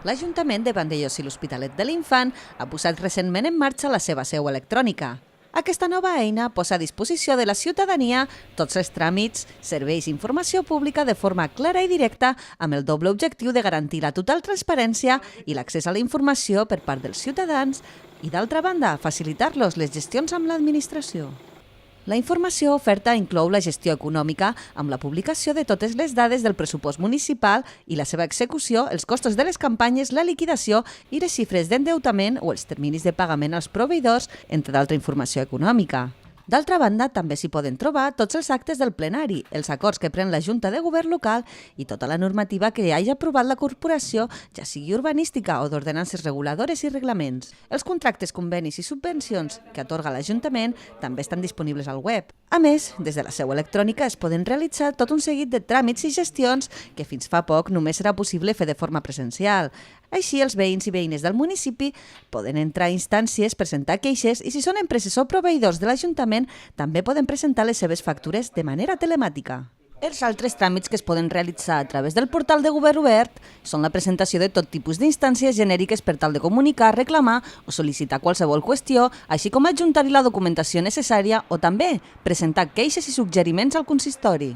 L'Ajuntament de Vandellòs i l'Hospitalet de l'Infant ha posat recentment en marxa la seva seu electrònica. Aquesta nova eina posa a disposició de la ciutadania tots els tràmits, serveis i informació pública de forma clara i directa amb el doble objectiu de garantir la total transparència i l'accés a la informació per part dels ciutadans i, d'altra banda, facilitar-los les gestions amb l'administració. La informació oferta inclou la gestió econòmica amb la publicació de totes les dades del pressupost municipal i la seva execució, els costos de les campanyes, la liquidació i les xifres d'endeutament o els terminis de pagament als proveïdors, entre d'altra informació econòmica. D'altra banda, també s'hi poden trobar tots els actes del plenari, els acords que pren la Junta de Govern local i tota la normativa que hagi aprovat la corporació, ja sigui urbanística o d'ordenances reguladores i reglaments. Els contractes, convenis i subvencions que atorga l'Ajuntament també estan disponibles al web. A més, des de la seu electrònica es poden realitzar tot un seguit de tràmits i gestions que fins fa poc només era possible fer de forma presencial. Així, els veïns i veïnes del municipi poden entrar a instàncies, presentar queixes i, si són empreses o proveïdors de l'Ajuntament, també poden presentar les seves factures de manera telemàtica. Els altres tràmits que es poden realitzar a través del portal de Govern Obert són la presentació de tot tipus d'instàncies genèriques per tal de comunicar, reclamar o sol·licitar qualsevol qüestió, així com adjuntar-hi la documentació necessària o també presentar queixes i suggeriments al consistori.